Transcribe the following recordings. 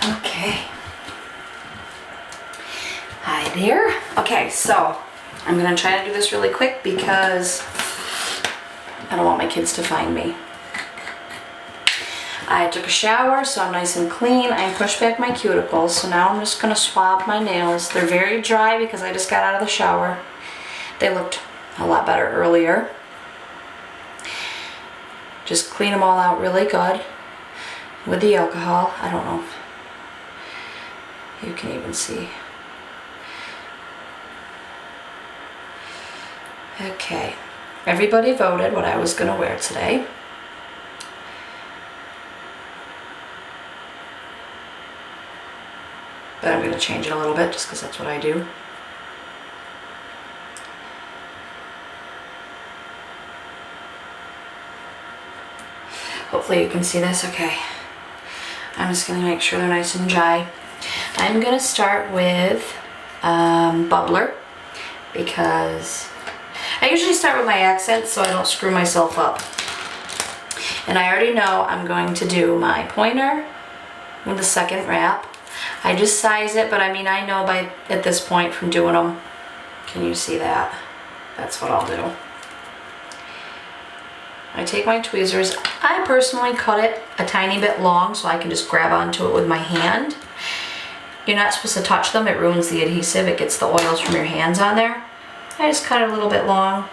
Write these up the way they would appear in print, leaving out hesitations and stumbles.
Okay. Hi there. Okay, so I'm gonna try to do this really quick because I don't want my kids to find me. I took a shower, so I'm nice and clean. I pushed back my cuticles, so now I'm just gonna swab my nails. They're very dry because I just got out of the shower. They looked a lot better earlier. Just clean them all out really good with the alcohol. I don't know if you can even see. Okay, everybody voted what I was gonna wear today. But I'm gonna change it a little bit just because that's what I do. Hopefully you can see this, okay. I'm just gonna make sure they're nice and dry. I'm gonna start with Bubbler because I usually start with my accents so I don't screw myself up. And I already know I'm going to do my pointer with the second wrap. I just size it, but I mean I know at this point from doing them. Can you see that? That's what I'll do. I take my tweezers. I personally cut it a tiny bit long so I can just grab onto it with my hand. You're not supposed to touch them, it ruins the adhesive, it gets the oils from your hands on there. I just cut it a little bit long.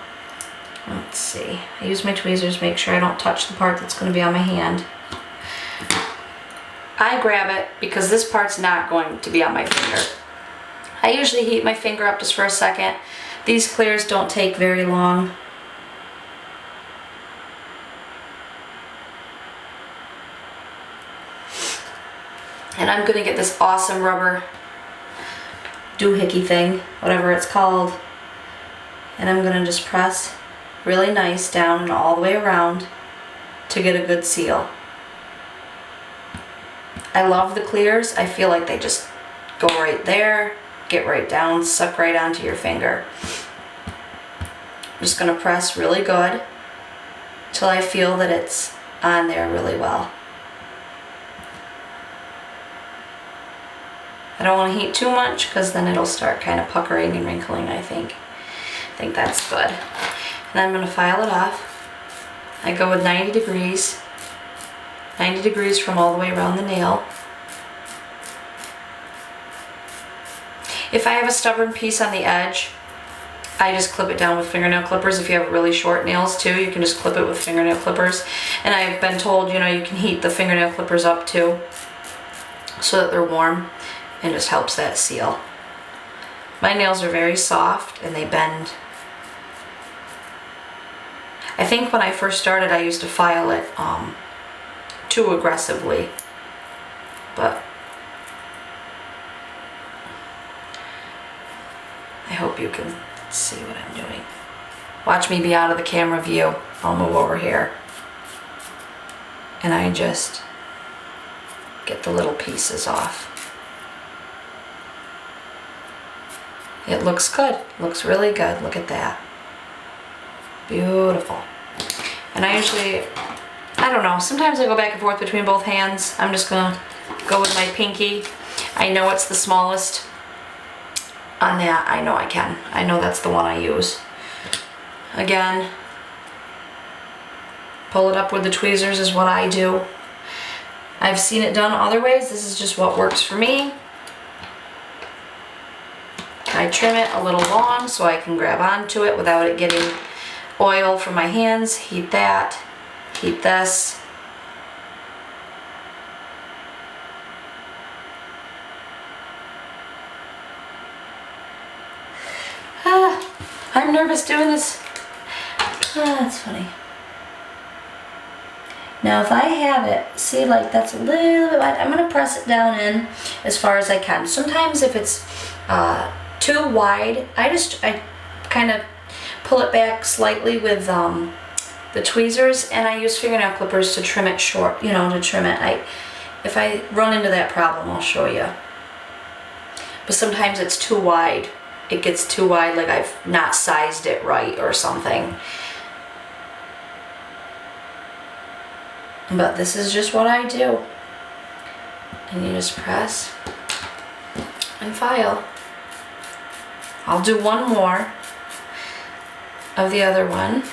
Let's see, I use my tweezers, make sure I don't touch the part that's going to be on my hand. I grab it because this part's not going to be on my finger. I usually heat my finger up just for a second. These clears don't take very long. And I'm gonna get this awesome rubber doohickey thing, whatever it's called. And I'm gonna just press really nice down and all the way around to get a good seal. I love the clears. I feel like they just go right there, get right down, suck right onto your finger. I'm just gonna press really good till I feel that it's on there really well. I don't want to heat too much because then it'll start kind of puckering and wrinkling, I think. I think that's good. And then I'm going to file it off. I go with 90 degrees. 90 degrees from all the way around the nail. If I have a stubborn piece on the edge, I just clip it down with fingernail clippers. If you have really short nails too, you can just clip it with fingernail clippers. And I've been told, you know, you can heat the fingernail clippers up too so that they're warm. And just helps that seal. My nails are very soft and they bend. I think when I first started I used to file it too aggressively, but I hope you can see what I'm doing. Watch me be out of the camera view. I'll move over here. And I just get the little pieces off. It looks good, looks really good, look at that. Beautiful. And I usually, I don't know, sometimes I go back and forth between both hands. I'm just gonna go with my pinky. I know it's the smallest on that, I know I can. I know that's the one I use. Again, pull it up with the tweezers is what I do. I've seen it done other ways, this is just what works for me. I trim it a little long so I can grab onto it without it getting oil from my hands. Heat that, heat this. I'm nervous doing this. That's funny. Now if I have it, see like that's a little bit wide, I'm going to press it down in as far as I can. Sometimes if it's too wide, I kind of pull it back slightly with the tweezers, and I use fingernail clippers to trim it short, you know, to trim it. If I run into that problem, I'll show you. But sometimes it's too wide. It gets too wide, like I've not sized it right or something. But this is just what I do. and you just press and file. I'll do one more of the other one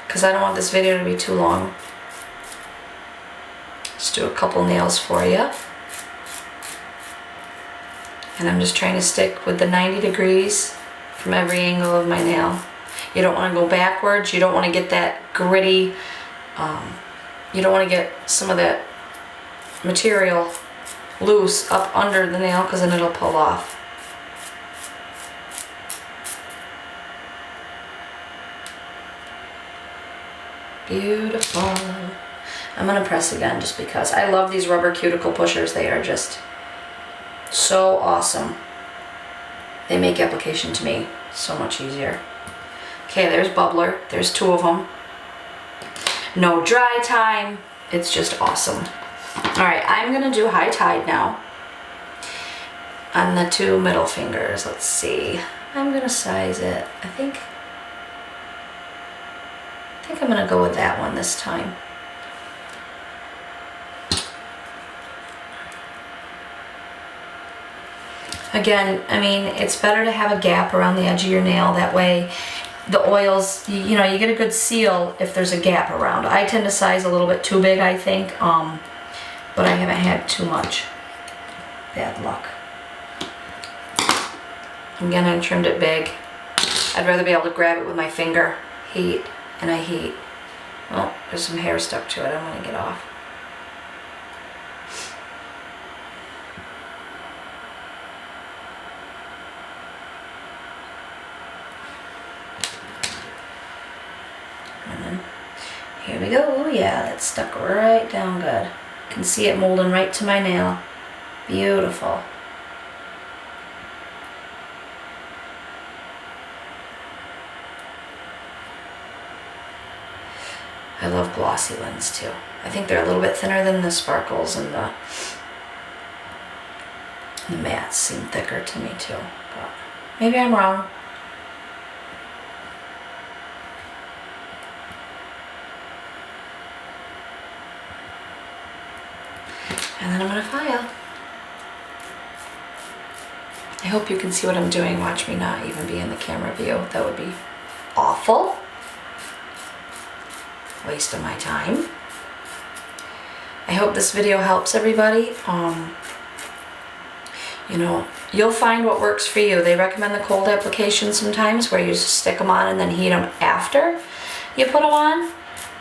because I don't want this video to be too long. Just do a couple nails for you. And I'm just trying to stick with the 90 degrees from every angle of my nail. You don't want to go backwards. You don't want to get that gritty, you don't want to get some of that material loose up under the nail because then it'll pull off. Beautiful. I'm going to press again just because I love these rubber cuticle pushers. They are just so awesome. They make application to me so much easier. Okay, there's bubbler. There's 2 of them. No dry time. It's just awesome. Alright, I'm going to do high tide now on the 2 middle fingers. Let's see. I'm going to size it. I think I'm going to go with that one this time. Again, I mean, it's better to have a gap around the edge of your nail. That way the oils, you know, you get a good seal if there's a gap around. I tend to size a little bit too big, I think, but I haven't had too much bad luck. Again, I trimmed it big. I'd rather be able to grab it with my finger. Heat, and I heat. Oh, there's some hair stuck to it. I'm going to get off. And then here we go. Oh yeah, that's stuck right down good. You can see it molding right to my nail. Beautiful. I love glossy ones too. I think they're a little bit thinner than the sparkles, and the mattes seem thicker to me too. But maybe I'm wrong. And then I'm going to file. I hope you can see what I'm doing. Watch me not even be in the camera view. That would be awful. Waste of my time. I hope this video helps everybody. You know, you'll find what works for you. They recommend the cold application sometimes where you just stick them on and then heat them after you put them on.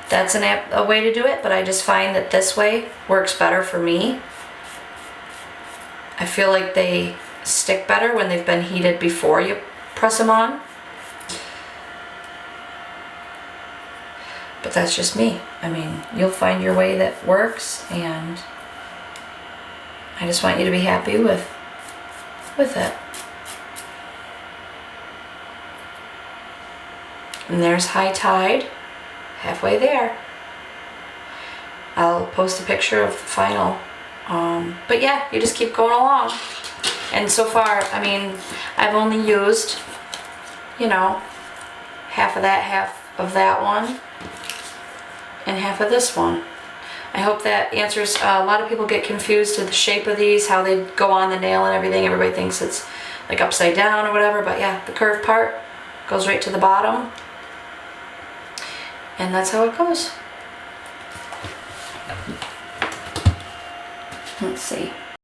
That's a way to do it, but I just find that this way works better for me. I feel like they stick better when they've been heated before you press them on. But that's just me. I mean, you'll find your way that works, and I just want you to be happy with it. And there's high tide, halfway there. I'll post a picture of the final. But yeah, you just keep going along. And so far, I mean, I've only used, you know, half of that one, and half of this one. I hope that answers. A lot of people get confused to the shape of these, how they go on the nail and everything. Everybody thinks it's like upside down or whatever, but yeah, the curved part goes right to the bottom, and that's how it goes. Let's see.